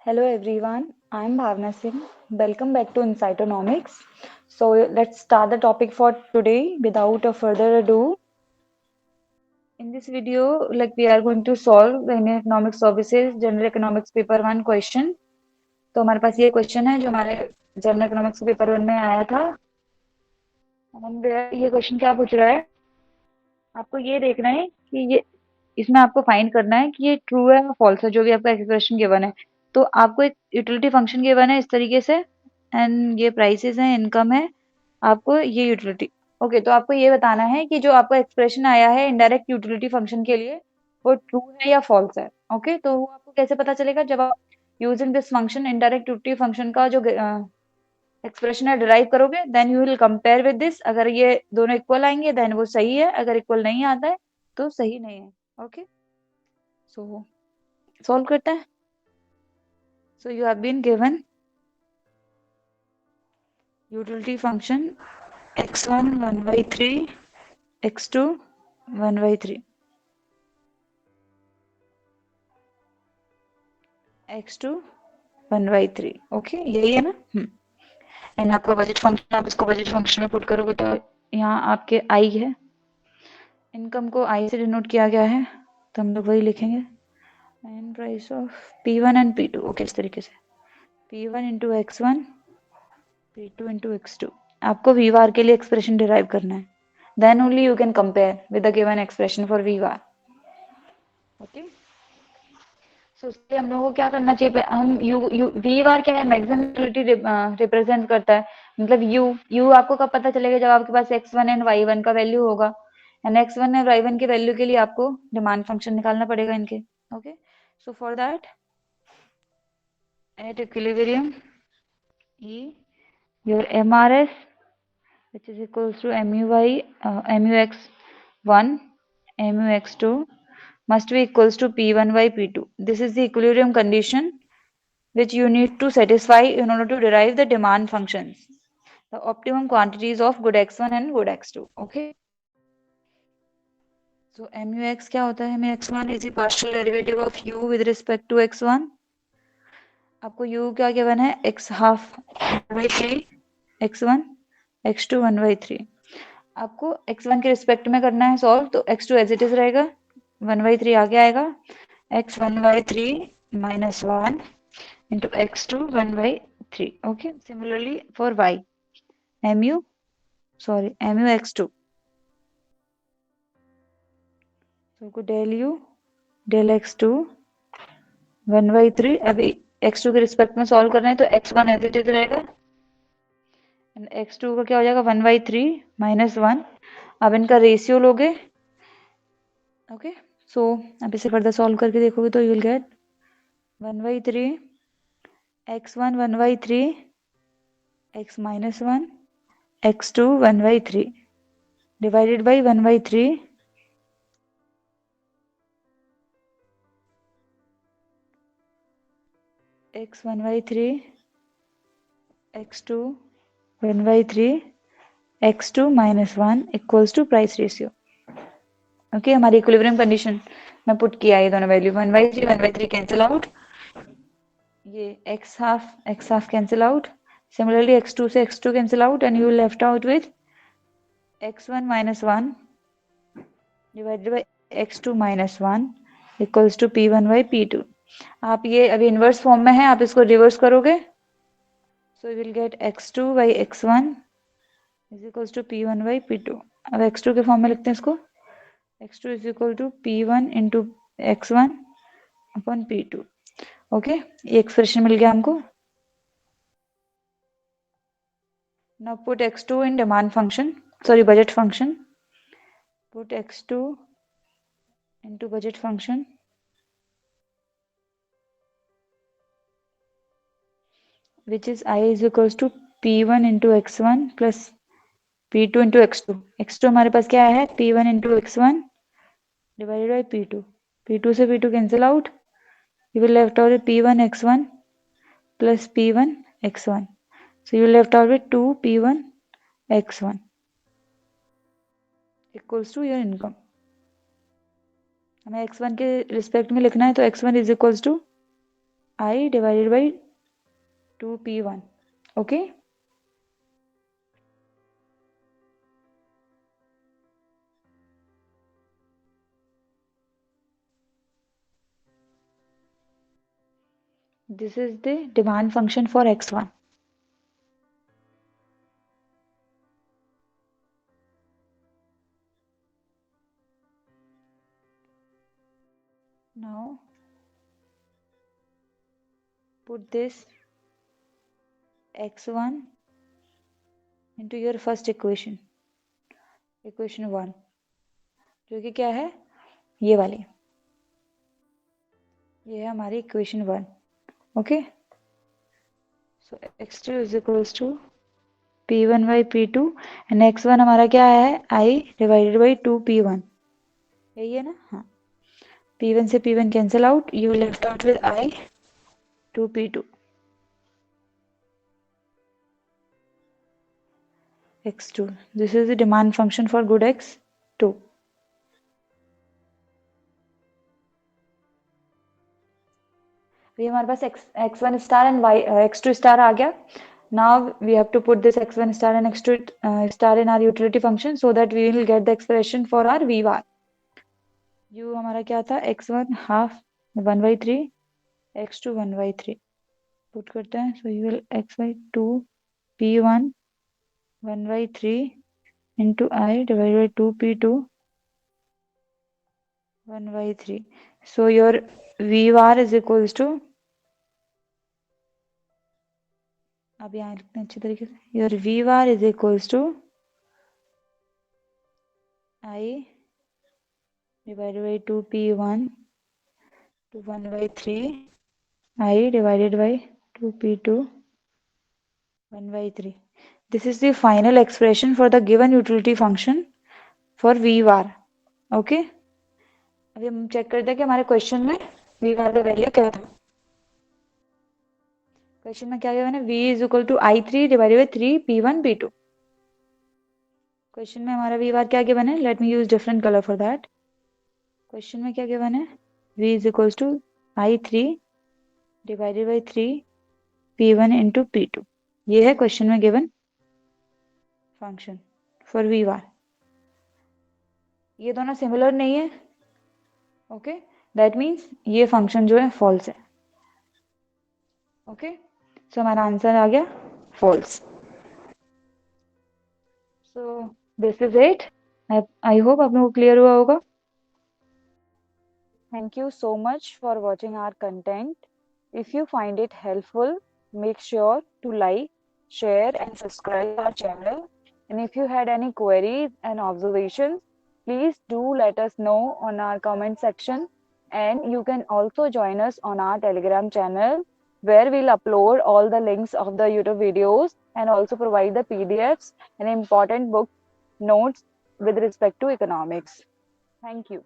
Hello everyone, I am Bhavna Singh. Welcome back to Incytonomics. So let's start the topic for today without a further ado. In this video, we are going to solve the Indian Economic Services General Economics Paper 1 question. तो हमारे पास ये question है जो हमारे general economics paper 1 में आया था। And ये क्वेश्चन क्या पूछ रहा है? आपको ये देखना है कि ये इसमें आपको फाइंड करना है कि ये ट्रू है या फॉल्स है, जो भी आपका एक्सप्रेशन गिवन है। तो आपको एक यूटिलिटी फंक्शन गिवन है इस तरीके से, एंड ये प्राइसेस है, इनकम है, आपको ये यूटिलिटी। ओके, तो आपको ये बताना है कि जो आपका एक्सप्रेशन आया है इनडायरेक्ट यूटिलिटी फंक्शन के लिए वो ट्रू है या फॉल्स है। ओके, तो वो आपको कैसे पता चलेगा? जब आप using this function indirect utility function का जो एक्सप्रेशन है डिराइव करोगे, then you will compare with this. अगर ये दोनों इक्वल आएंगे देन वो सही है, अगर इक्वल नहीं आता है तो सही नहीं है। ओके, सो सॉल्व करते हैं। So you have been given utility function x1 1/3, x2 1/3, x2 1/3। Okay, यही है ना? एंड आपका बजट फंक्शन, आप इसको बजट फंक्शन में पुट करोगे तो यहाँ आपके आई है। इनकम को आई से डिनोट किया गया है, तो हम लोग वही लिखेंगे, and price of P1 and P2। Okay, इस तरीके से P1 into x1, P2 into x2। आपको वी बार के लिए एक्सप्रेशन डिराइव करना है, then only you can compare with the given expression for V bar. Okay, so उसके हम लोगों को क्या करना चाहिए? हम यू यू वी बार क्या है? मैक्सिमम यूटिलिटी रिप्रेजेंट करता है। मतलब यू आपको कब पता चलेगा? जब आपके पास x1 एंड y1 का वैल्यू होगा, एंड x1 एंड y1 के वैल्यू के लिए आपको डिमांड फंक्शन निकालना पड़ेगा इनके। Okay, so for that at equilibrium E your MRS, which is equals to MUX1 MUX2 must be equals to P1 by P2. This is the equilibrium condition which you need to satisfy in order to derive the demand functions, the optimum quantities of good x1 and good x2. Okay, so MUX क्या होता है? MUX1 is the partial derivative of U with respect to x1. आपको U क्या given है? x half 1/3, x1 x2 1/3। आपको x1 के respect में करना है सॉल्व, तो x2 एज इट इज रहेगा, 1/3 आगे आएगा, x 1/3 minus 1 into x2 1/3। Okay, similarly for y, mu x2, तो del u del x2 1/3। अभी x2 के रिस्पेक्ट में सॉल्व करना है तो x1 एज इट इज रहेगा, x2 का क्या हो जाएगा? 1/3 minus 1। अब इनका रेशियो लोगे। ओके, सो अब इसे फर्दर सॉल्व करके देखोगे तो you will get 1/3 x1 1/3 x minus 1 x2 1/3 divided by 1/3 x 1/3 x2 1/3 x2 minus 1 equals to price ratio. Okay, हमारी इक्विलिब्रियम कंडीशन में पुट किया ये दोनों वैल्यू, 1/3 1/3 कैंसिल आउट, ये x half cancel out, similarly x2 से x2 cancel out, and you left out with x1 minus 1 divided by x2 minus 1 equals to P1 by P2। आप ये अभी inverse form में है, आप इसको रिवर्स करोगे, so you will get x2 by x1 is equals to P1 by P2। अब x2 के फॉर्म में लिखते हैं इसको, x2 is equal to P1 into x1 upon P2। Okay, ये एक्सप्रेशन मिल गया हमको। Now put x2 in demand function, sorry budget function, put x2 into budget function, which is I is equals to P1 into x1 plus P2 into x2। x2 हमारे पास क्या है? P1 into x1 divided by P2। P2 से P2 cancel out, you will left out with P1 x1 plus P1 x1, so you will left out with 2 P1 x1 equals to your income। हमें x1 के respect में लिखना है, तो x1 is equals to I divided by 2p1. Okay. This is the demand function for x1. Now put this x1 into your first equation, equation 1, जो कि क्या है, ये वाली, ये है हमारी equation 1. Okay, so x2 is equals to p1 by p2 and x1 हमारा क्या है, i डिवाइडेड बाई 2p1. यही है ना? हाँ. p1 से p1 cancel out, you left out with i 2p2. x2, this is the demand function for good x2. ये हमारे पास x1 star and x2 star आ गया. Now we have to put this x1 star and x2 star in our utility function so that we will get the expression for our v bar. u हमारा क्या था, x1 half 1/3, x2 1/3. Put करते हैं, so you will x by 2 p1 1/3 into I divided by 2 p2 1/3. So your v bar is equals to, अब यहाँ लिखते हैं अच्छी तरीके से, your v bar is equals to I divided by 2p1 to 1/3, I divided by 2p2 1/3. This is the final expression for the given utility function for v bar. Okay. अभी हम check करते हैं कि हमारे क्वेश्चन में v bar का value क्या था. क्वेश्चन में क्या गिवन है, v is equal to i3 divided by 3 p1 p2. Question में हमारा v bar क्या गिवन है, let me use different colour for that. Question में क्या गिवन है, v is equal to i3 divided by 3 p1 into p2. ये है question में given function for v bar. ये दोनों सिमिलर नहीं है. ओके, दैट मीन्स ये फंक्शन जो है फॉल्स है. ओके, सो हमारा आंसर आ गया false. So this is it. I hope आप लोगों को क्लियर हुआ होगा. Thank you so much for watching our content. If you find it helpful, make sure to like, share and subscribe our channel. And if you had any queries and observations, please do let us know on our comment section. And you can also join us on our Telegram channel where we'll upload all the links of the YouTube videos and also provide the PDFs and important book notes with respect to economics. Thank you.